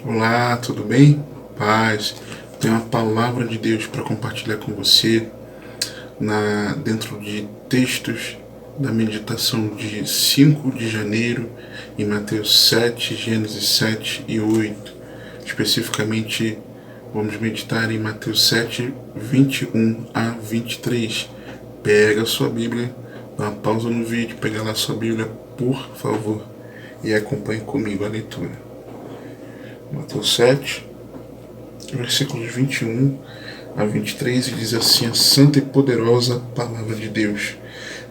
Olá, tudo bem? Paz. Tenho uma palavra de Deus para compartilhar com você dentro de textos da meditação de 5 de janeiro em Mateus 7, Gênesis 7 e 8. Especificamente, vamos meditar em Mateus 7, 21 a 23. Pega a sua Bíblia, dá uma pausa no vídeo, pega lá a sua Bíblia, por favor, e acompanhe comigo a leitura. Mateus 7, versículos 21 a 23, e diz assim a santa e poderosa palavra de Deus: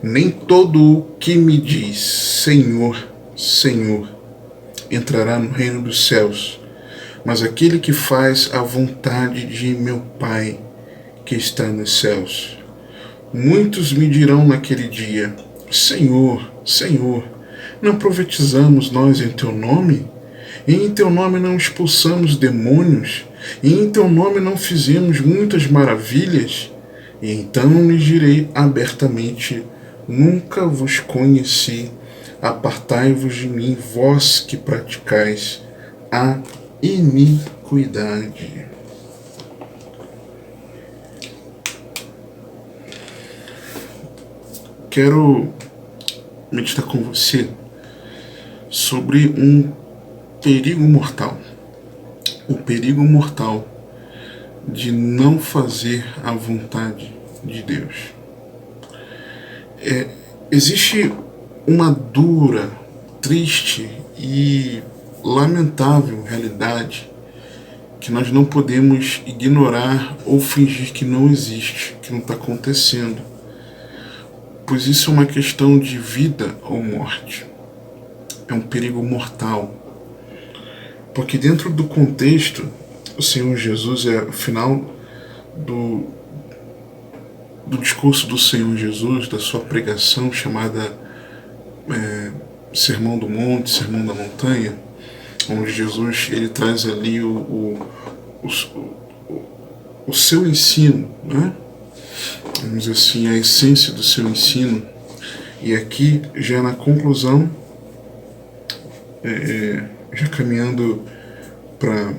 Nem todo o que me diz Senhor, Senhor, entrará no reino dos céus, mas aquele que faz a vontade de meu Pai que está nos céus. Muitos me dirão naquele dia: Senhor, Senhor, não profetizamos nós em teu nome? E em teu nome não expulsamos demônios? E em teu nome não fizemos muitas maravilhas? E então lhes direi abertamente: Nunca vos conheci. Apartai-vos de mim, vós que praticais a iniquidade. Quero meditar com você sobre um perigo mortal. O perigo mortal de não fazer a vontade de Deus. Existe uma dura, triste e lamentável realidade que nós não podemos ignorar ou fingir que não existe, que não está acontecendo, pois isso é uma questão de vida ou morte. É um perigo mortal. Porque dentro do contexto, o Senhor Jesus o final do discurso do Senhor Jesus, da sua pregação chamada Sermão do Monte, Sermão da Montanha, onde Jesus ele traz ali o seu ensino, né? Vamos dizer assim, a essência do seu ensino. E aqui, já na conclusão, já caminhando para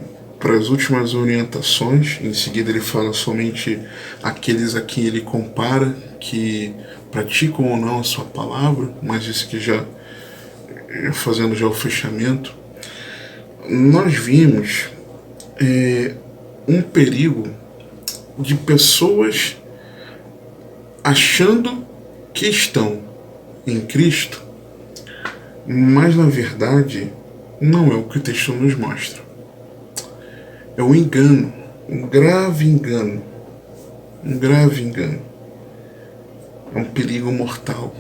as últimas orientações, em seguida ele fala somente aqueles a quem ele compara, que praticam ou não a sua palavra, mas isso que já fazendo já o fechamento, nós vimos um perigo de pessoas achando que estão em Cristo, mas na verdade não é o que o texto nos mostra. É um engano, um grave engano, é um perigo mortal.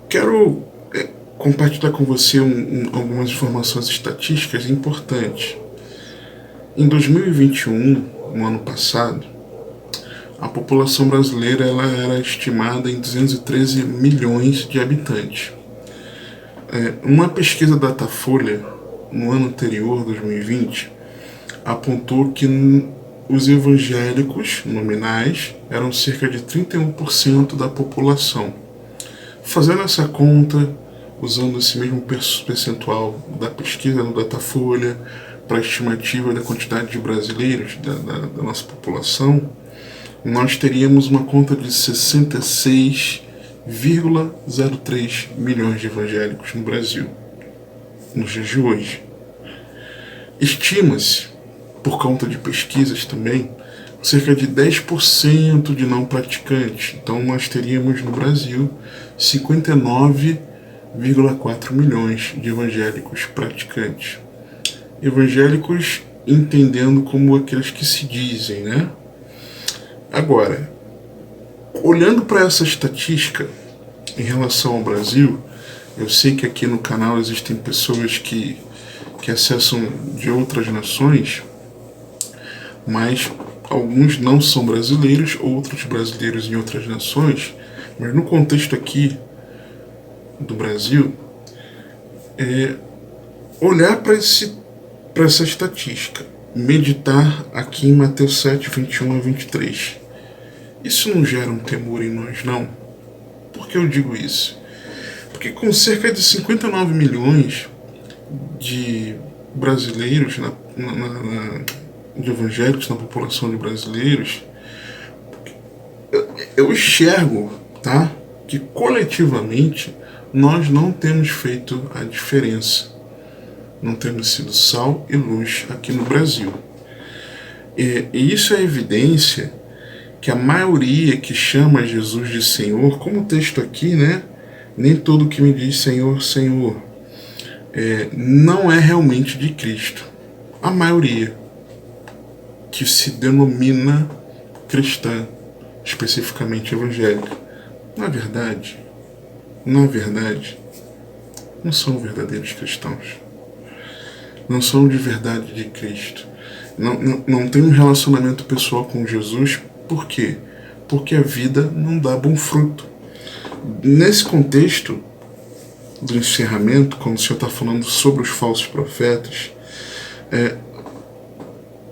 Quero compartilhar com você algumas informações estatísticas importantes. Em 2021, no ano passado, a população brasileira ela era estimada em 213 milhões de habitantes. Uma pesquisa da Datafolha, no ano anterior, 2020, apontou que os evangélicos nominais eram cerca de 31% da população. Fazendo essa conta, usando esse mesmo percentual da pesquisa no Datafolha para a estimativa da quantidade de brasileiros da nossa população, nós teríamos uma conta de 66,03 milhões de evangélicos no Brasil, nos dias de hoje. Estima-se, por conta de pesquisas também, cerca de 10% de não praticantes. Então nós teríamos no Brasil 59,4 milhões de evangélicos praticantes. Evangélicos entendendo como aqueles que se dizem, né? Agora, olhando para essa estatística em relação ao Brasil, eu sei que aqui no canal existem pessoas que acessam de outras nações, mas alguns não são brasileiros, outros brasileiros em outras nações, mas no contexto aqui do Brasil, olhar para essa estatística, meditar aqui em Mateus 7, 21 a 23. Isso não gera um temor em nós, não? Por que eu digo isso? Porque com cerca de 59 milhões de brasileiros, de evangélicos, na população de brasileiros, eu enxergo, tá, que coletivamente nós não temos feito a diferença. Não temos sido sal e luz aqui no Brasil. E isso é evidência que a maioria que chama Jesus de Senhor, como o texto aqui, né? Nem todo que me diz Senhor, Senhor, não é realmente de Cristo. A maioria que se denomina cristã, especificamente evangélica, na verdade, não são verdadeiros cristãos. Não são de verdade de Cristo. Não tem um relacionamento pessoal com Jesus. Por quê? Porque a vida não dá bom fruto. Nesse contexto do encerramento, quando o Senhor está falando sobre os falsos profetas,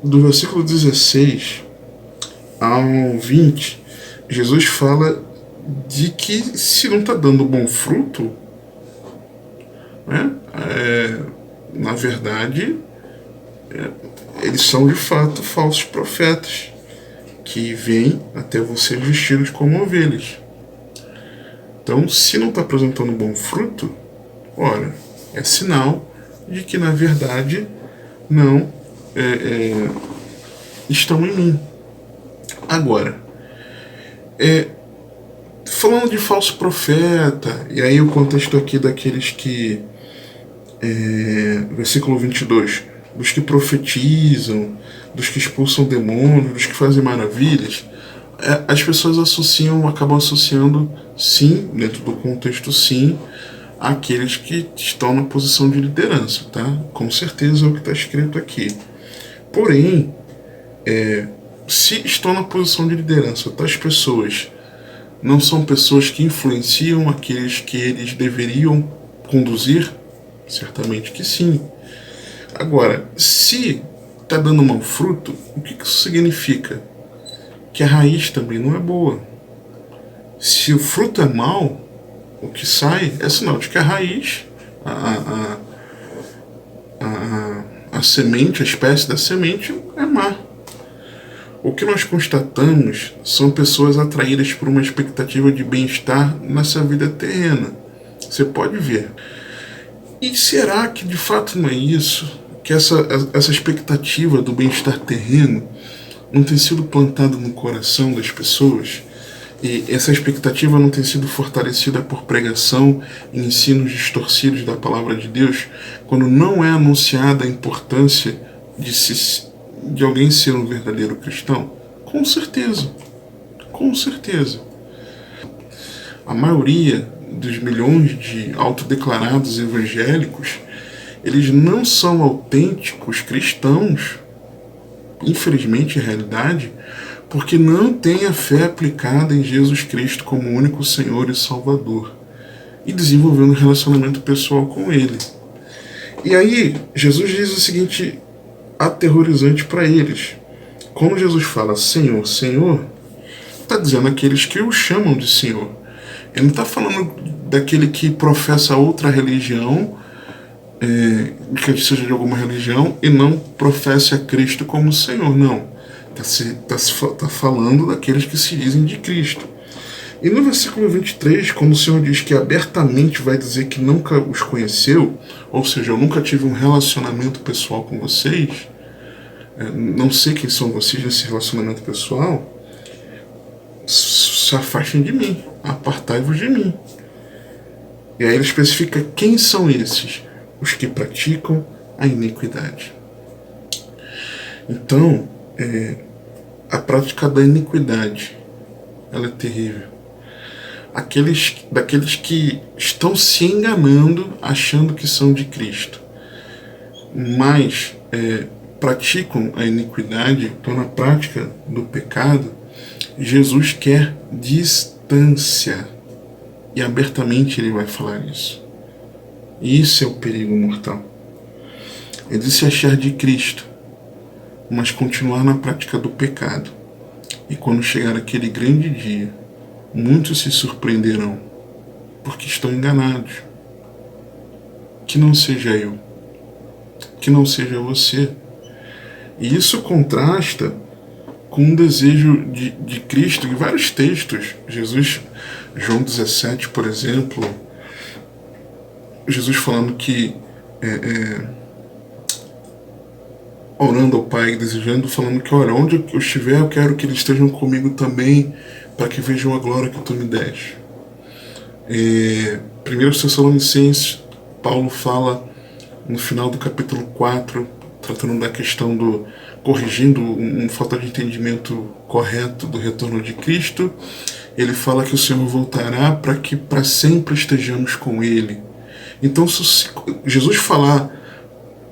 do versículo 16 ao 20, Jesus fala de que se não está dando bom fruto, né, na verdade, eles são de fato falsos profetas que vêm até você vestidos como ovelhas. Então, se não está apresentando bom fruto, olha, é sinal de que na verdade não estão em mim. Agora, falando de falso profeta, e aí o contexto aqui daqueles que, versículo 22, dos que profetizam, dos que expulsam demônios, dos que fazem maravilhas, as pessoas acabam associando, sim, dentro do contexto, sim, aqueles que estão na posição de liderança, tá? Com certeza é o que está escrito aqui. Porém, se estão na posição de liderança, tais pessoas não são pessoas que influenciam aqueles que eles deveriam conduzir? Certamente que sim. Agora, se está dando mau fruto, o que isso significa? Que a raiz também não é boa. Se o fruto é mau, o que sai é sinal de que a raiz, a semente, a espécie da semente é má. O que nós constatamos são pessoas atraídas por uma expectativa de bem-estar nessa vida terrena. Você pode ver. E será que de fato não é isso? Que essa expectativa do bem-estar terreno não tem sido plantada no coração das pessoas? E essa expectativa não tem sido fortalecida por pregação e ensinos distorcidos da palavra de Deus, quando não é anunciada a importância de alguém ser um verdadeiro cristão? Com certeza. Com certeza. A maioria dos milhões de autodeclarados evangélicos, eles não são autênticos cristãos, infelizmente é a realidade, porque não têm a fé aplicada em Jesus Cristo como único Senhor e Salvador e desenvolvendo um relacionamento pessoal com Ele. E aí, Jesus diz o seguinte aterrorizante para eles. Quando Jesus fala Senhor, Senhor, está dizendo aqueles que o chamam de Senhor. Ele não está falando daquele que professa outra religião, que seja de alguma religião, e não professa a Cristo como Senhor, não. Está falando daqueles que se dizem de Cristo. E no versículo 23, quando o Senhor diz que abertamente vai dizer que nunca os conheceu, ou seja, eu nunca tive um relacionamento pessoal com vocês, não sei quem são vocês nesse relacionamento pessoal, se afastem de mim, apartai-vos de mim. E aí ele especifica quem são esses: os que praticam a iniquidade. Então, a prática da iniquidade, ela é terrível. Daqueles que estão se enganando, achando que são de Cristo, mas praticam a iniquidade, estão na prática do pecado. Jesus quer distância, e abertamente ele vai falar isso. E isso é o perigo mortal. É de se achar de Cristo, mas continuar na prática do pecado. E quando chegar aquele grande dia, muitos se surpreenderão, porque estão enganados. Que não seja eu, que não seja você. E isso contrasta com um desejo de Cristo em vários textos. Jesus, João 17, por exemplo, Jesus falando que orando ao Pai, desejando, falando que, olha, onde eu estiver, eu quero que eles estejam comigo também, para que vejam a glória que tu me deste. 1 Tessalonicenses, Paulo fala no final do capítulo 4, tratando da questão do corrigindo uma falta de entendimento correto do retorno de Cristo. Ele fala que o Senhor voltará para que para sempre estejamos com Ele. Então, se Jesus falar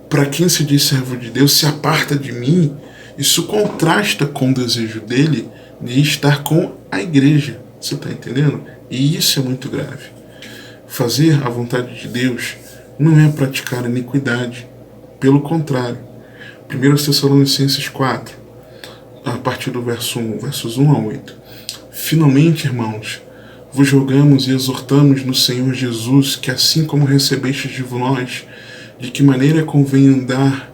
para quem se diz servo de Deus, se aparta de mim, isso contrasta com o desejo dele de estar com a igreja. Você está entendendo? E isso é muito grave. Fazer a vontade de Deus não é praticar iniquidade. Pelo contrário. 1 Tessalonicenses 4, a partir do versos 1 a 8. Finalmente, irmãos, vos rogamos e exortamos no Senhor Jesus que, assim como recebestes de nós, de que maneira convém andar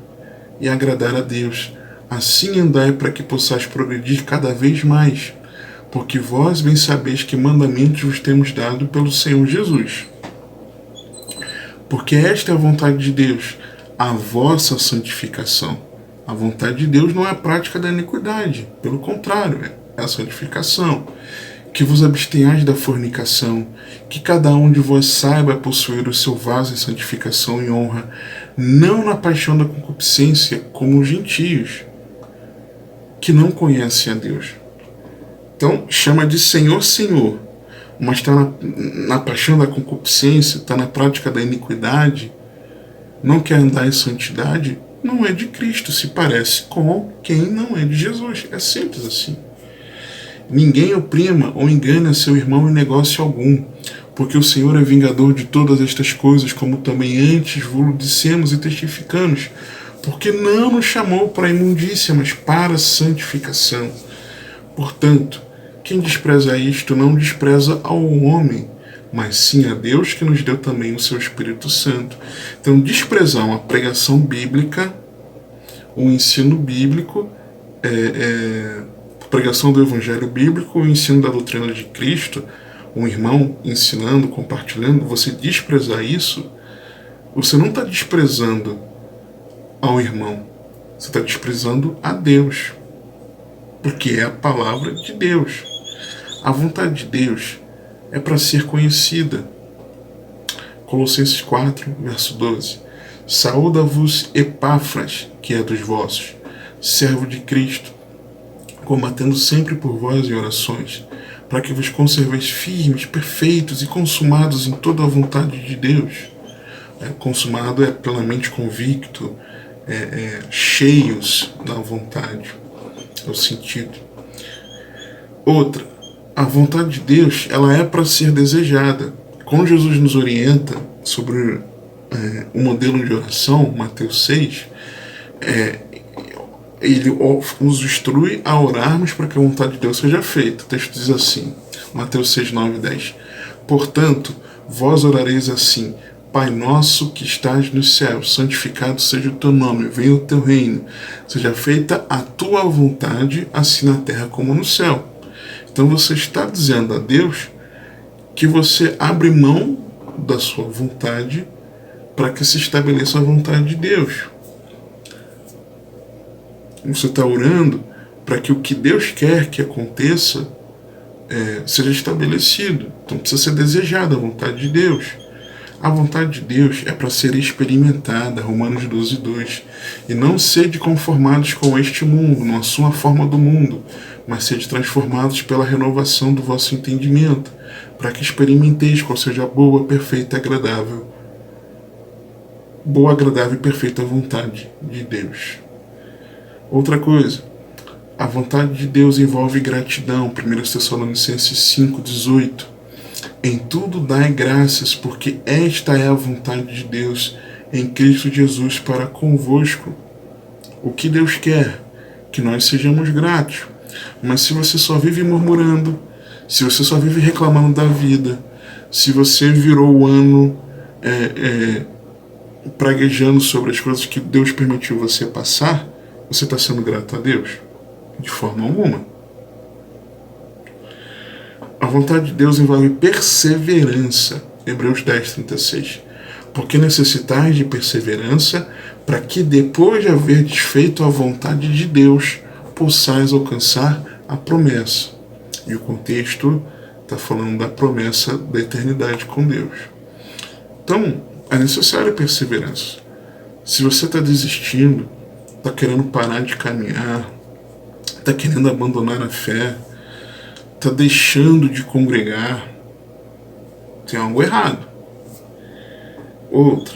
e agradar a Deus, assim andai para que possais progredir cada vez mais, porque vós bem sabeis que mandamentos vos temos dado pelo Senhor Jesus. Porque esta é a vontade de Deus, a vossa santificação. A vontade de Deus não é a prática da iniquidade, pelo contrário, é a santificação. Que vos abstenhais da fornicação, que cada um de vós saiba possuir o seu vaso em santificação e honra, não na paixão da concupiscência, como os gentios, que não conhecem a Deus. Então, chama de Senhor, Senhor, mas está na paixão da concupiscência, está na prática da iniquidade, não quer andar em santidade, não é de Cristo, se parece com quem não é de Jesus. É simples assim. Ninguém oprima ou engane a seu irmão em negócio algum, porque o Senhor é vingador de todas estas coisas, como também antes vos dissemos e testificamos, porque não nos chamou para a imundícia, mas para a santificação. Portanto, quem despreza isto não despreza ao homem, mas sim a Deus, que nos deu também o seu Espírito Santo. Então, desprezar uma pregação bíblica, um ensino bíblico, pregação do Evangelho bíblico, o ensino da doutrina de Cristo, um irmão ensinando, compartilhando, você desprezar isso, você não está desprezando ao irmão, você está desprezando a Deus, porque é a palavra de Deus. A vontade de Deus é para ser conhecida. Colossenses 4, verso 12. Saúda-vos Epáfras, que é dos vossos, servo de Cristo, combatendo sempre por vós em orações, para que vos conserveis firmes, perfeitos e consumados em toda a vontade de Deus. Consumado é plenamente convicto, cheios da vontade, é o sentido. Outra, a vontade de Deus, ela é para ser desejada. Quando Jesus nos orienta sobre o modelo de oração, Mateus 6, ele nos instrui a orarmos para que a vontade de Deus seja feita. O texto diz assim, Mateus 6, 9 e 10. Portanto, vós orareis assim: Pai nosso que estás nos céus, santificado seja o teu nome, venha o teu reino, seja feita a tua vontade, assim na terra como no céu. Então você está dizendo a Deus que você abre mão da sua vontade para que se estabeleça a vontade de Deus. Você está orando para que o que Deus quer que aconteça seja estabelecido. Então precisa ser desejada a vontade de Deus. A vontade de Deus é para ser experimentada, Romanos 12, 2. E não sede conformados com este mundo, na sua forma do mundo, mas sede transformados pela renovação do vosso entendimento, para que experimenteis qual seja a boa, perfeita e agradável. Boa, agradável e perfeita vontade de Deus. Outra coisa, a vontade de Deus envolve gratidão, 1 Tessalonicenses 5, 18. Em tudo dai graças, porque esta é a vontade de Deus em Cristo Jesus para convosco. O que Deus quer? Que nós sejamos gratos. Mas se você só vive murmurando, se você só vive reclamando da vida, se você virou o ano praguejando sobre as coisas que Deus permitiu você passar, você está sendo grato a Deus? De forma alguma. A vontade de Deus envolve perseverança. Hebreus 10:36. Porque necessitais de perseverança, para que depois de haver desfeito a vontade de Deus, possais alcançar a promessa. E o contexto está falando da promessa da eternidade com Deus. Então, é necessária perseverança. Se você está desistindo, está querendo parar de caminhar, está querendo abandonar a fé, está deixando de congregar, tem algo errado. Outra,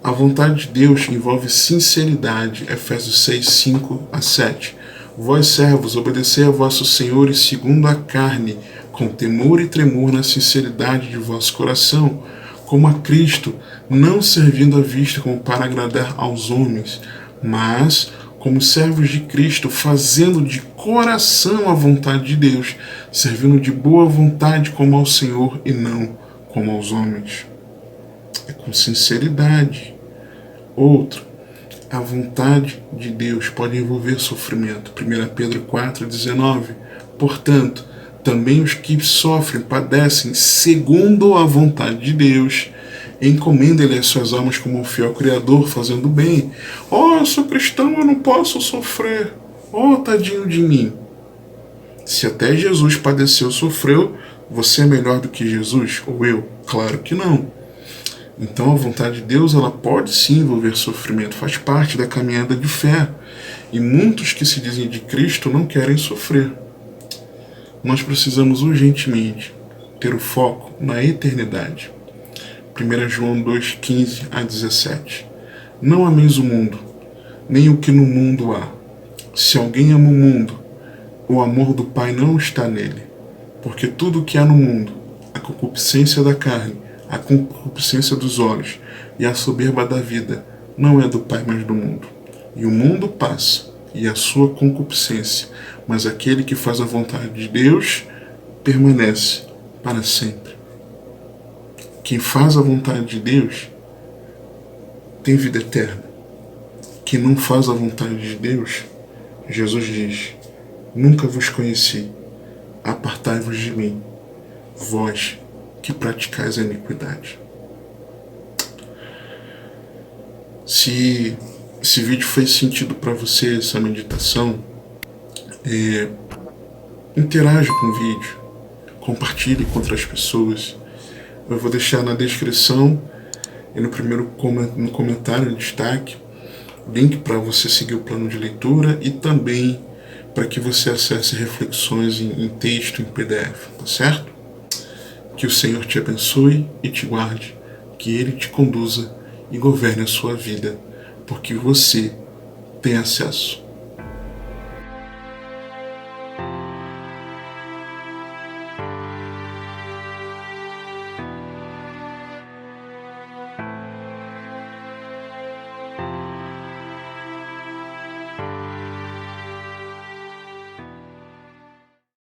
a vontade de Deus envolve sinceridade. Efésios 6:5-7. Vós, servos, obedecei a vossos senhores segundo a carne, com temor e tremor na sinceridade de vosso coração, como a Cristo, não servindo à vista como para agradar aos homens, mas como servos de Cristo, fazendo de coração a vontade de Deus, servindo de boa vontade como ao Senhor e não como aos homens. É com sinceridade. Outro, a vontade de Deus pode envolver sofrimento. 1 Pedro 4:19. Portanto, também os que sofrem, padecem, segundo a vontade de Deus, encomendem-lhe as suas almas como um fiel Criador, fazendo bem. Eu sou cristão, eu não posso sofrer. Tadinho de mim. Se até Jesus padeceu, sofreu, você é melhor do que Jesus? Ou eu? Claro que não. Então a vontade de Deus, ela pode sim envolver sofrimento, faz parte da caminhada de fé. E muitos que se dizem de Cristo não querem sofrer. Nós precisamos urgentemente ter o foco na eternidade. 1 João 2:15-17. Não ameis o mundo, nem o que no mundo há. Se alguém ama o mundo, o amor do Pai não está nele. Porque tudo o que há no mundo, a concupiscência da carne, a concupiscência dos olhos e a soberba da vida, não é do Pai, mas do mundo. E o mundo passa, e a sua concupiscência, mas aquele que faz a vontade de Deus permanece para sempre. Quem faz a vontade de Deus tem vida eterna. Quem não faz a vontade de Deus, Jesus diz: nunca vos conheci, apartai-vos de mim, vós que praticais a iniquidade. Se esse vídeo fez sentido para você, essa meditação, interaja com o vídeo, compartilhe com outras pessoas. Eu vou deixar na descrição e no comentário em destaque link para você seguir o plano de leitura e também para que você acesse reflexões em texto, em PDF, tá certo? Que o Senhor te abençoe e te guarde, que Ele te conduza e governe a sua vida, porque você tem acesso